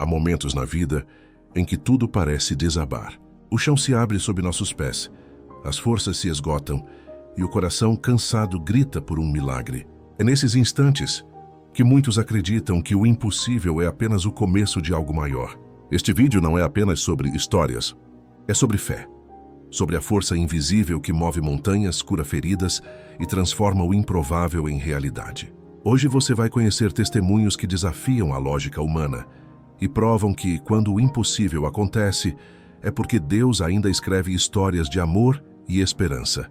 Há momentos na vida em que tudo parece desabar. O chão se abre sob nossos pés, as forças se esgotam e o coração cansado grita por um milagre. É nesses instantes que muitos acreditam que o impossível é apenas o começo de algo maior. Este vídeo não é apenas sobre histórias, é sobre fé. Sobre a força invisível que move montanhas, cura feridas e transforma o improvável em realidade. Hoje você vai conhecer testemunhos que desafiam a lógica humana e provam que, quando o impossível acontece, é porque Deus ainda escreve histórias de amor e esperança.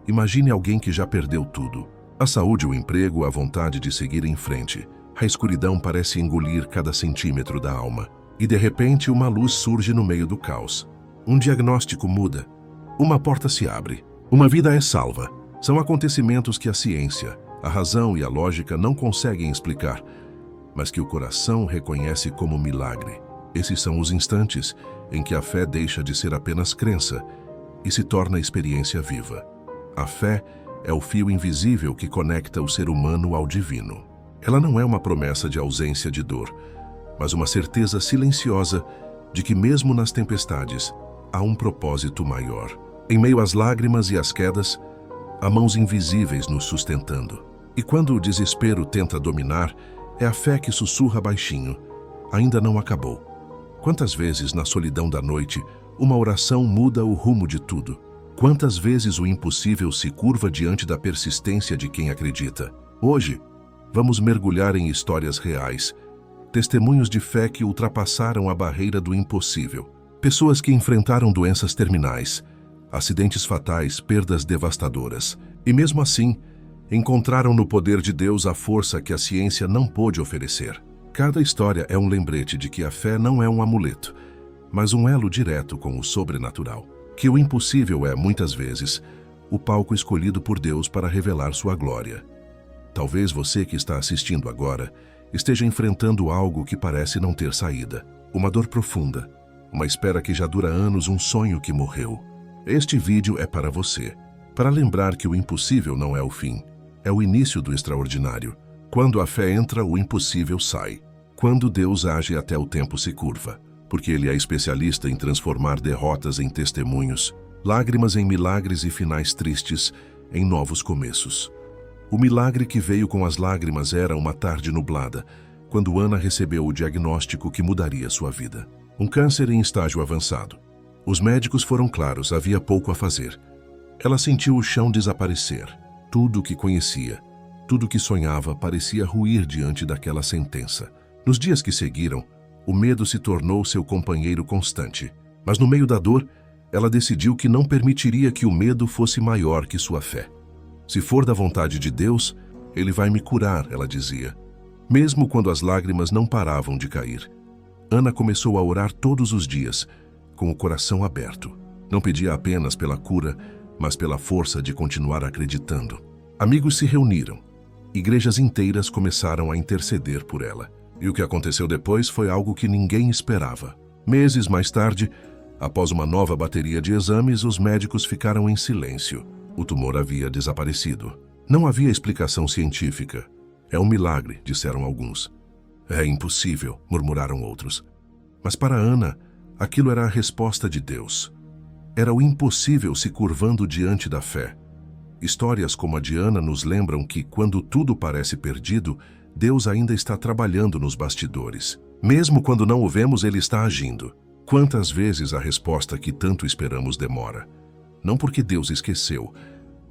Imagine alguém que já perdeu tudo. A saúde, o emprego, a vontade de seguir em frente. A escuridão parece engolir cada centímetro da alma. E de repente uma luz surge no meio do caos. Um diagnóstico muda. Uma porta se abre. Uma vida é salva. São acontecimentos que a ciência, a razão e a lógica não conseguem explicar, mas que o coração reconhece como milagre. Esses são os instantes em que a fé deixa de ser apenas crença e se torna experiência viva. A fé é o fio invisível que conecta o ser humano ao divino. Ela não é uma promessa de ausência de dor, mas uma certeza silenciosa de que mesmo nas tempestades há um propósito maior. Em meio às lágrimas e às quedas, há mãos invisíveis nos sustentando. E quando o desespero tenta dominar, é a fé que sussurra baixinho: ainda não acabou. Quantas vezes na solidão da noite, uma oração muda o rumo de tudo? Quantas vezes o impossível se curva diante da persistência de quem acredita? Hoje, vamos mergulhar em histórias reais, testemunhos de fé que ultrapassaram a barreira do impossível. Pessoas que enfrentaram doenças terminais, acidentes fatais, perdas devastadoras. E mesmo assim, encontraram no poder de Deus a força que a ciência não pôde oferecer. Cada história é um lembrete de que a fé não é um amuleto, mas um elo direto com o sobrenatural. Que o impossível é, muitas vezes, o palco escolhido por Deus para revelar sua glória. Talvez você que está assistindo agora esteja enfrentando algo que parece não ter saída. Uma dor profunda, uma espera que já dura anos, um sonho que morreu. Este vídeo é para você, para lembrar que o impossível não é o fim, é o início do extraordinário. Quando a fé entra, o impossível sai. Quando Deus age, até o tempo se curva, porque Ele é especialista em transformar derrotas em testemunhos, lágrimas em milagres e finais tristes em novos começos. O milagre que veio com as lágrimas era uma tarde nublada, quando Ana recebeu o diagnóstico que mudaria sua vida. Um câncer em estágio avançado. Os médicos foram claros, havia pouco a fazer. Ela sentiu o chão desaparecer. Tudo o que conhecia, tudo o que sonhava parecia ruir diante daquela sentença. Nos dias que seguiram, o medo se tornou seu companheiro constante. Mas no meio da dor, ela decidiu que não permitiria que o medo fosse maior que sua fé. Se for da vontade de Deus, Ele vai me curar, ela dizia. Mesmo quando as lágrimas não paravam de cair, Ana começou a orar todos os dias, com o coração aberto. Não pedia apenas pela cura, mas pela força de continuar acreditando. Amigos se reuniram. Igrejas inteiras começaram a interceder por ela. E o que aconteceu depois foi algo que ninguém esperava. Meses mais tarde, após uma nova bateria de exames, os médicos ficaram em silêncio. O tumor havia desaparecido. Não havia explicação científica. É um milagre, disseram alguns. É impossível, murmuraram outros. Mas para Ana, aquilo era a resposta de Deus. Era o impossível se curvando diante da fé. Histórias como a de Ana nos lembram que, quando tudo parece perdido, Deus ainda está trabalhando nos bastidores. Mesmo quando não o vemos, Ele está agindo. Quantas vezes a resposta que tanto esperamos demora? Não porque Deus esqueceu,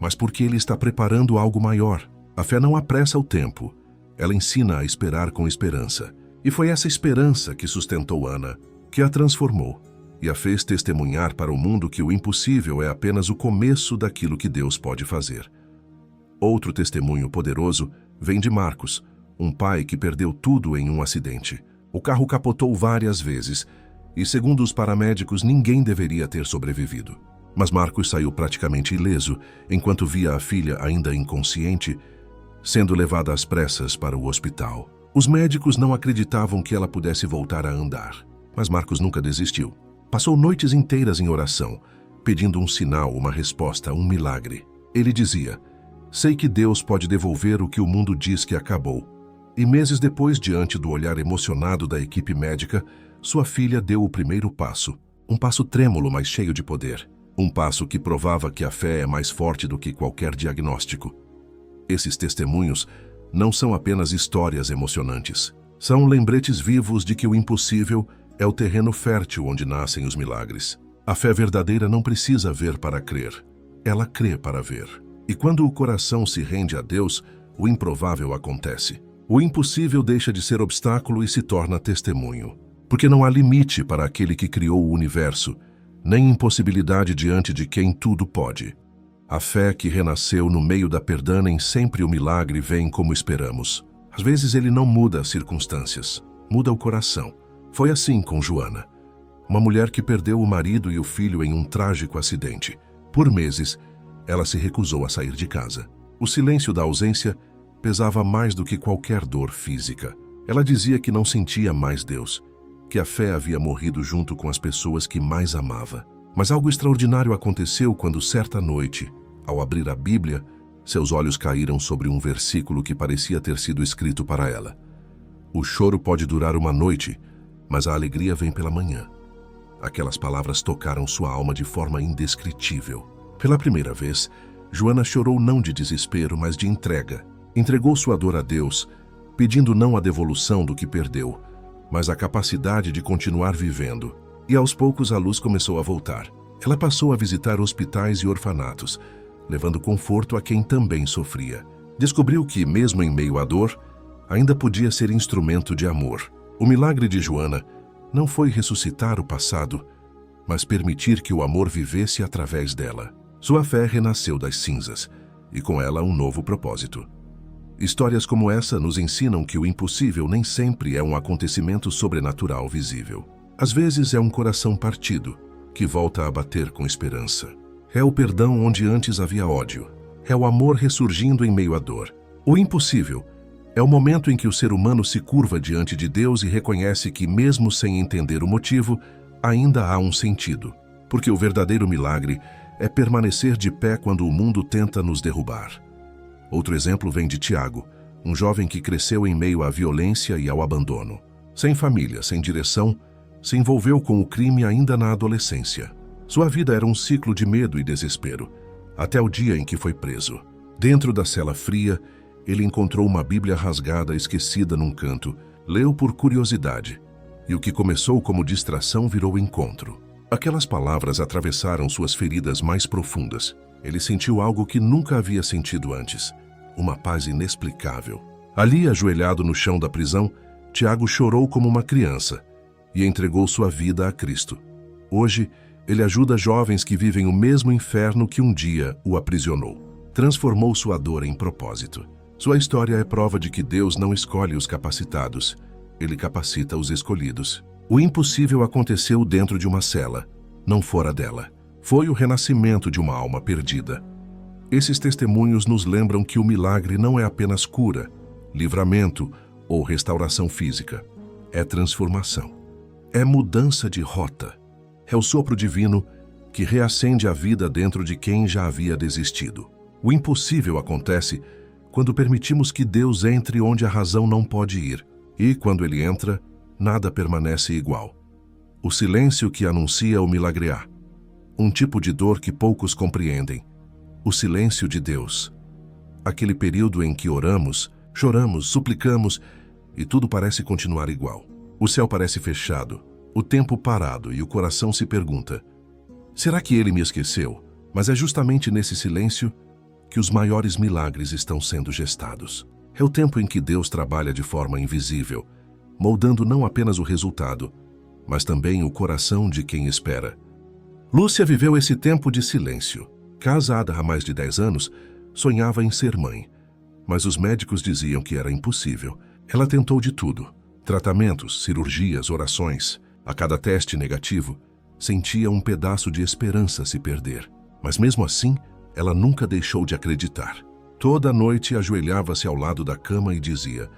mas porque Ele está preparando algo maior. A fé não apressa o tempo. Ela ensina a esperar com esperança. E foi essa esperança que sustentou Ana, que a transformou e a fez testemunhar para o mundo que o impossível é apenas o começo daquilo que Deus pode fazer. Outro testemunho poderoso vem de Marcos, um pai que perdeu tudo em um acidente. O carro capotou várias vezes e, segundo os paramédicos, ninguém deveria ter sobrevivido. Mas Marcos saiu praticamente ileso enquanto via a filha ainda inconsciente sendo levada às pressas para o hospital. Os médicos não acreditavam que ela pudesse voltar a andar, mas Marcos nunca desistiu. Passou noites inteiras em oração, pedindo um sinal, uma resposta, um milagre. Ele dizia: sei que Deus pode devolver o que o mundo diz que acabou. E meses depois, diante do olhar emocionado da equipe médica, sua filha deu o primeiro passo. Um passo trêmulo, mas cheio de poder. Um passo que provava que a fé é mais forte do que qualquer diagnóstico. Esses testemunhos não são apenas histórias emocionantes. São lembretes vivos de que o impossível é o terreno fértil onde nascem os milagres. A fé verdadeira não precisa ver para crer. Ela crê para ver. E quando o coração se rende a Deus, o improvável acontece. O impossível deixa de ser obstáculo e se torna testemunho. Porque não há limite para aquele que criou o universo, nem impossibilidade diante de quem tudo pode. A fé que renasceu no meio da perda, nem sempre o milagre vem como esperamos. Às vezes ele não muda as circunstâncias, muda o coração. Foi assim com Joana, uma mulher que perdeu o marido e o filho em um trágico acidente. Por meses, ela se recusou a sair de casa. O silêncio da ausência pesava mais do que qualquer dor física. Ela dizia que não sentia mais Deus, que a fé havia morrido junto com as pessoas que mais amava. Mas algo extraordinário aconteceu quando, certa noite, ao abrir a Bíblia, seus olhos caíram sobre um versículo que parecia ter sido escrito para ela. O choro pode durar uma noite, mas a alegria vem pela manhã. Aquelas palavras tocaram sua alma de forma indescritível. Pela primeira vez, Joana chorou não de desespero, mas de entrega. Entregou sua dor a Deus, pedindo não a devolução do que perdeu, mas a capacidade de continuar vivendo. E aos poucos a luz começou a voltar. Ela passou a visitar hospitais e orfanatos, levando conforto a quem também sofria. Descobriu que, mesmo em meio à dor, ainda podia ser instrumento de amor. O milagre de Joana não foi ressuscitar o passado, mas permitir que o amor vivesse através dela. Sua fé renasceu das cinzas, e com ela um novo propósito. Histórias como essa nos ensinam que o impossível nem sempre é um acontecimento sobrenatural visível. Às vezes é um coração partido, que volta a bater com esperança. É o perdão onde antes havia ódio. É o amor ressurgindo em meio à dor. O impossível é o momento em que o ser humano se curva diante de Deus e reconhece que, mesmo sem entender o motivo, ainda há um sentido. Porque o verdadeiro milagre é permanecer de pé quando o mundo tenta nos derrubar. Outro exemplo vem de Tiago, um jovem que cresceu em meio à violência e ao abandono. Sem família, sem direção, se envolveu com o crime ainda na adolescência. Sua vida era um ciclo de medo e desespero, até o dia em que foi preso. Dentro da cela fria, ele encontrou uma Bíblia rasgada, esquecida num canto, leu por curiosidade, e o que começou como distração virou encontro. Aquelas palavras atravessaram suas feridas mais profundas. Ele sentiu algo que nunca havia sentido antes, uma paz inexplicável. Ali, ajoelhado no chão da prisão, Tiago chorou como uma criança e entregou sua vida a Cristo. Hoje, ele ajuda jovens que vivem o mesmo inferno que um dia o aprisionou. Transformou sua dor em propósito. Sua história é prova de que Deus não escolhe os capacitados, ele capacita os escolhidos. O impossível aconteceu dentro de uma cela, não fora dela. Foi o renascimento de uma alma perdida. Esses testemunhos nos lembram que o milagre não é apenas cura, livramento ou restauração física. É transformação. É mudança de rota. É o sopro divino que reacende a vida dentro de quem já havia desistido. O impossível acontece quando permitimos que Deus entre onde a razão não pode ir. E quando ele entra, nada permanece igual. O silêncio que anuncia o milagrear. Um tipo de dor que poucos compreendem. O silêncio de Deus. Aquele período em que oramos, choramos, suplicamos e tudo parece continuar igual. O céu parece fechado, o tempo parado e o coração se pergunta: será que ele me esqueceu? Mas é justamente nesse silêncio que os maiores milagres estão sendo gestados. É o tempo em que Deus trabalha de forma invisível, moldando não apenas o resultado, mas também o coração de quem espera. Lúcia viveu esse tempo de silêncio. Casada há mais de 10 anos, sonhava em ser mãe, mas os médicos diziam que era impossível. Ela tentou de tudo: tratamentos, cirurgias, orações. A cada teste negativo, sentia um pedaço de esperança se perder. Mas mesmo assim, ela nunca deixou de acreditar. Toda noite ajoelhava-se ao lado da cama e dizia: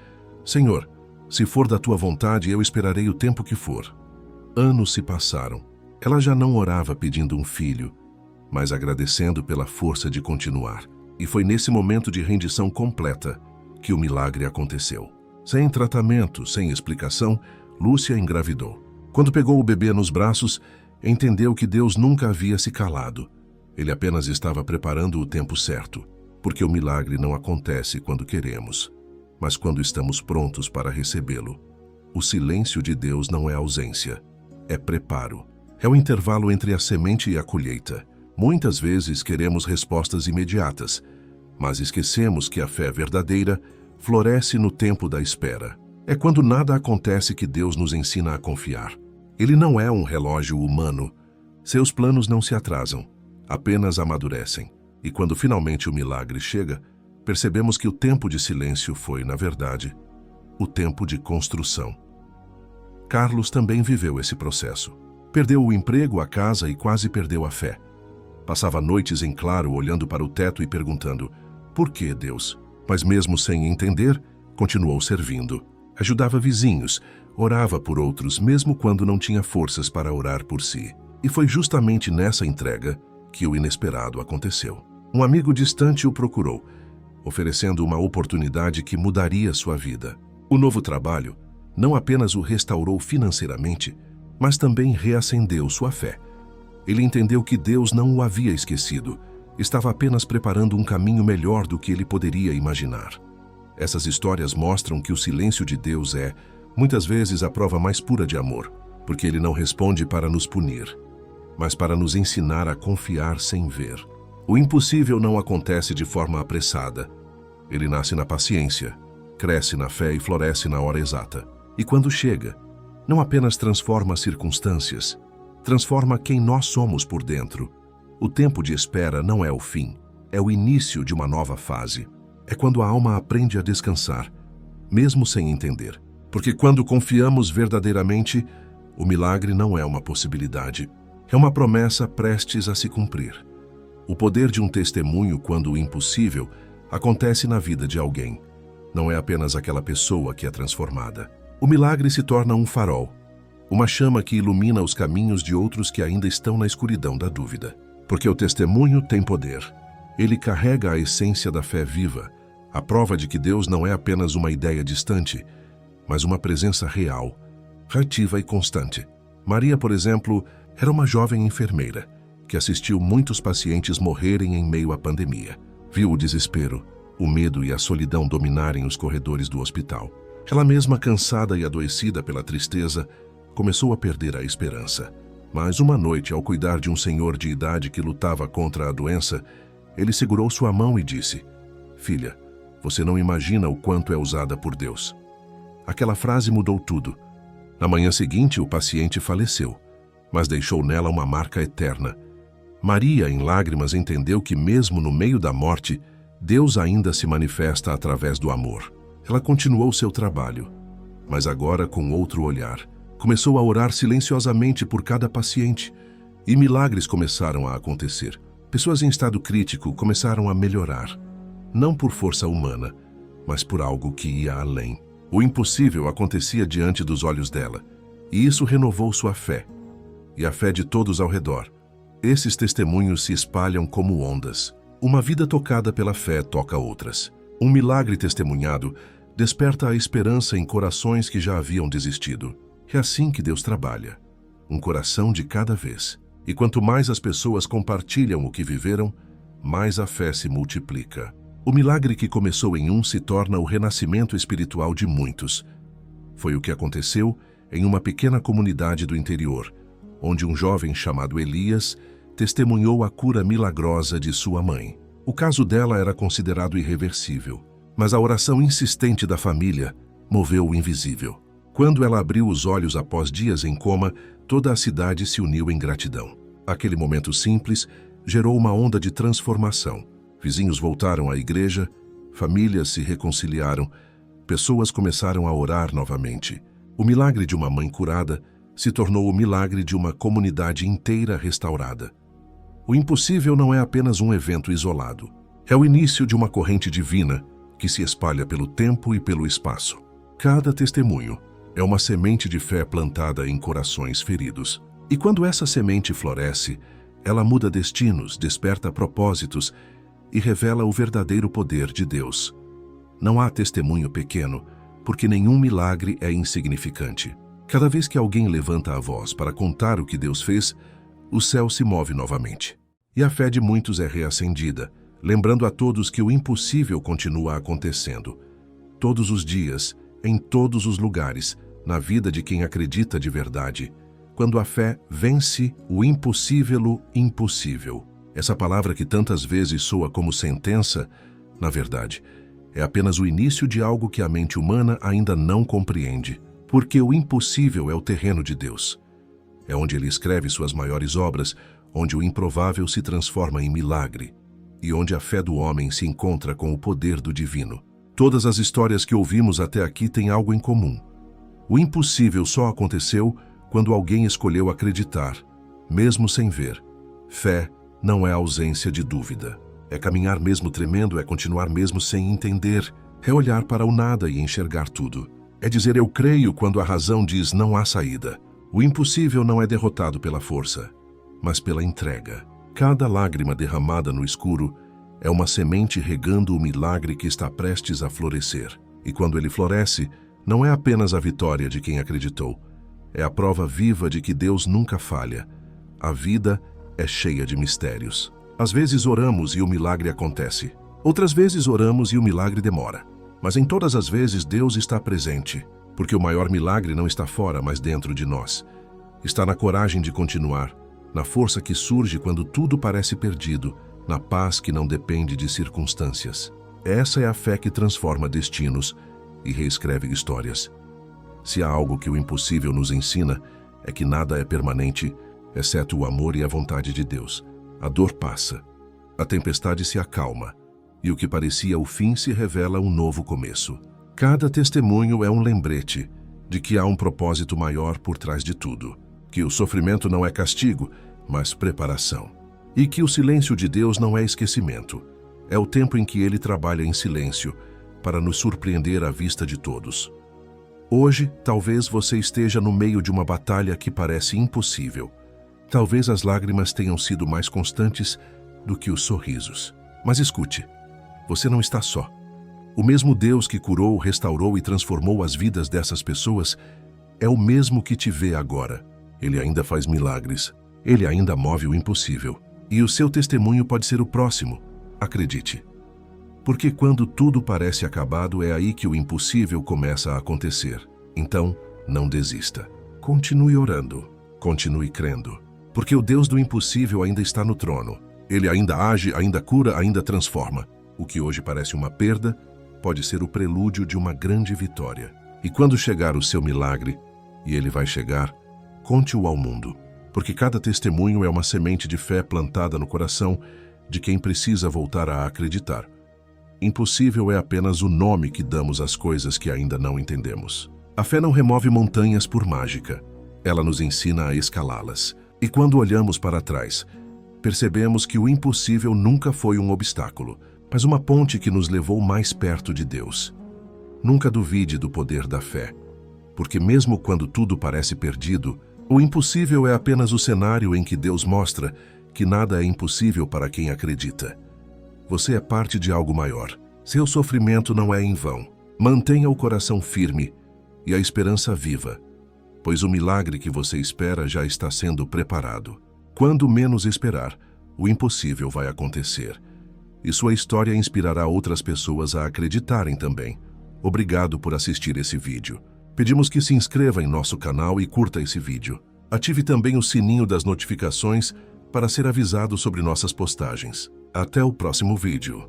Senhor, se for da tua vontade, eu esperarei o tempo que for. Anos se passaram. Ela já não orava pedindo um filho, mas agradecendo pela força de continuar. E foi nesse momento de rendição completa que o milagre aconteceu. Sem tratamento, sem explicação, Lúcia engravidou. Quando pegou o bebê nos braços, entendeu que Deus nunca havia se calado. Ele apenas estava preparando o tempo certo, porque o milagre não acontece quando queremos, mas quando estamos prontos para recebê-lo. O silêncio de Deus não é ausência, é preparo. É o intervalo entre a semente e a colheita. Muitas vezes queremos respostas imediatas, mas esquecemos que a fé verdadeira floresce no tempo da espera. É quando nada acontece que Deus nos ensina a confiar. Ele não é um relógio humano. Seus planos não se atrasam, apenas amadurecem. E quando finalmente o milagre chega, percebemos que o tempo de silêncio foi, na verdade, o tempo de construção. Carlos também viveu esse processo. Perdeu o emprego, a casa e quase perdeu a fé. Passava noites em claro olhando para o teto e perguntando: por que, Deus? Mas mesmo sem entender, continuou servindo. Ajudava vizinhos, orava por outros mesmo quando não tinha forças para orar por si. E foi justamente nessa entrega que o inesperado aconteceu. Um amigo distante o procurou, oferecendo uma oportunidade que mudaria sua vida. O novo trabalho não apenas o restaurou financeiramente, mas também reacendeu sua fé. Ele entendeu que Deus não o havia esquecido, estava apenas preparando um caminho melhor do que ele poderia imaginar. Essas histórias mostram que o silêncio de Deus é, muitas vezes, a prova mais pura de amor, porque ele não responde para nos punir, mas para nos ensinar a confiar sem ver. O impossível não acontece de forma apressada. Ele nasce na paciência, cresce na fé e floresce na hora exata. E quando chega, não apenas transforma as circunstâncias, transforma quem nós somos por dentro. O tempo de espera não é o fim, é o início de uma nova fase. É quando a alma aprende a descansar, mesmo sem entender. Porque quando confiamos verdadeiramente, o milagre não é uma possibilidade, é uma promessa prestes a se cumprir. O poder de um testemunho, quando o impossível acontece na vida de alguém, não é apenas aquela pessoa que é transformada. O milagre se torna um farol, uma chama que ilumina os caminhos de outros que ainda estão na escuridão da dúvida. Porque o testemunho tem poder. Ele carrega a essência da fé viva, a prova de que Deus não é apenas uma ideia distante, mas uma presença real, ativa e constante. Maria, por exemplo, era uma jovem enfermeira que assistiu muitos pacientes morrerem em meio à pandemia. Viu o desespero, o medo e a solidão dominarem os corredores do hospital. Ela mesma, cansada e adoecida pela tristeza, começou a perder a esperança. Mas uma noite, ao cuidar de um senhor de idade que lutava contra a doença, ele segurou sua mão e disse: "Filha, você não imagina o quanto é usada por Deus." Aquela frase mudou tudo. Na manhã seguinte, o paciente faleceu, mas deixou nela uma marca eterna. Maria, em lágrimas, entendeu que mesmo no meio da morte, Deus ainda se manifesta através do amor. Ela continuou seu trabalho, mas agora com outro olhar. Começou a orar silenciosamente por cada paciente, e milagres começaram a acontecer. Pessoas em estado crítico começaram a melhorar, não por força humana, mas por algo que ia além. O impossível acontecia diante dos olhos dela, e isso renovou sua fé, e a fé de todos ao redor. Esses testemunhos se espalham como ondas. Uma vida tocada pela fé toca outras. Um milagre testemunhado desperta a esperança em corações que já haviam desistido. É assim que Deus trabalha, um coração de cada vez. E quanto mais as pessoas compartilham o que viveram, mais a fé se multiplica. O milagre que começou em um se torna o renascimento espiritual de muitos. Foi o que aconteceu em uma pequena comunidade do interior, onde um jovem chamado Elias testemunhou a cura milagrosa de sua mãe. O caso dela era considerado irreversível, mas a oração insistente da família moveu o invisível. Quando ela abriu os olhos após dias em coma, toda a cidade se uniu em gratidão. Aquele momento simples gerou uma onda de transformação. Vizinhos voltaram à igreja, famílias se reconciliaram, pessoas começaram a orar novamente. O milagre de uma mãe curada se tornou o milagre de uma comunidade inteira restaurada. O impossível não é apenas um evento isolado. É o início de uma corrente divina que se espalha pelo tempo e pelo espaço. Cada testemunho é uma semente de fé plantada em corações feridos. E quando essa semente floresce, ela muda destinos, desperta propósitos e revela o verdadeiro poder de Deus. Não há testemunho pequeno, porque nenhum milagre é insignificante. Cada vez que alguém levanta a voz para contar o que Deus fez, o céu se move novamente. E a fé de muitos é reacendida, lembrando a todos que o impossível continua acontecendo. Todos os dias, em todos os lugares, na vida de quem acredita de verdade, quando a fé vence o impossível. Essa palavra que tantas vezes soa como sentença, na verdade, é apenas o início de algo que a mente humana ainda não compreende, porque o impossível é o terreno de Deus. É onde ele escreve suas maiores obras, onde o improvável se transforma em milagre, e onde a fé do homem se encontra com o poder do divino. Todas as histórias que ouvimos até aqui têm algo em comum. O impossível só aconteceu quando alguém escolheu acreditar, mesmo sem ver. Fé não é ausência de dúvida. É caminhar mesmo tremendo, é continuar mesmo sem entender, é olhar para o nada e enxergar tudo. É dizer eu creio quando a razão diz não há saída. O impossível não é derrotado pela força, mas pela entrega. Cada lágrima derramada no escuro é uma semente regando o milagre que está prestes a florescer. E quando ele floresce, não é apenas a vitória de quem acreditou, é a prova viva de que Deus nunca falha. A vida é cheia de mistérios. Às vezes oramos e o milagre acontece. Outras vezes oramos e o milagre demora. Mas em todas as vezes Deus está presente, porque o maior milagre não está fora, mas dentro de nós. Está na coragem de continuar, na força que surge quando tudo parece perdido, na paz que não depende de circunstâncias. Essa é a fé que transforma destinos e reescreve histórias. Se há algo que o impossível nos ensina, é que nada é permanente, exceto o amor e a vontade de Deus. A dor passa, a tempestade se acalma, e o que parecia o fim se revela um novo começo. Cada testemunho é um lembrete de que há um propósito maior por trás de tudo, que o sofrimento não é castigo, mas preparação, e que o silêncio de Deus não é esquecimento, é o tempo em que Ele trabalha em silêncio para nos surpreender à vista de todos. Hoje, talvez você esteja no meio de uma batalha que parece impossível. Talvez as lágrimas tenham sido mais constantes do que os sorrisos. Mas escute, você não está só. O mesmo Deus que curou, restaurou e transformou as vidas dessas pessoas é o mesmo que te vê agora. Ele ainda faz milagres. Ele ainda move o impossível. E o seu testemunho pode ser o próximo. Acredite. Porque quando tudo parece acabado, é aí que o impossível começa a acontecer. Então, não desista. Continue orando. Continue crendo. Porque o Deus do impossível ainda está no trono. Ele ainda age, ainda cura, ainda transforma. O que hoje parece uma perda, pode ser o prelúdio de uma grande vitória. E quando chegar o seu milagre, e ele vai chegar, conte-o ao mundo. Porque cada testemunho é uma semente de fé plantada no coração de quem precisa voltar a acreditar. Impossível é apenas o nome que damos às coisas que ainda não entendemos. A fé não remove montanhas por mágica. Ela nos ensina a escalá-las. E quando olhamos para trás, percebemos que o impossível nunca foi um obstáculo, mas uma ponte que nos levou mais perto de Deus. Nunca duvide do poder da fé, porque mesmo quando tudo parece perdido, o impossível é apenas o cenário em que Deus mostra que nada é impossível para quem acredita. Você é parte de algo maior. Seu sofrimento não é em vão. Mantenha o coração firme e a esperança viva, pois o milagre que você espera já está sendo preparado. Quando menos esperar, o impossível vai acontecer. E sua história inspirará outras pessoas a acreditarem também. Obrigado por assistir esse vídeo. Pedimos que se inscreva em nosso canal e curta esse vídeo. Ative também o sininho das notificações para ser avisado sobre nossas postagens. Até o próximo vídeo.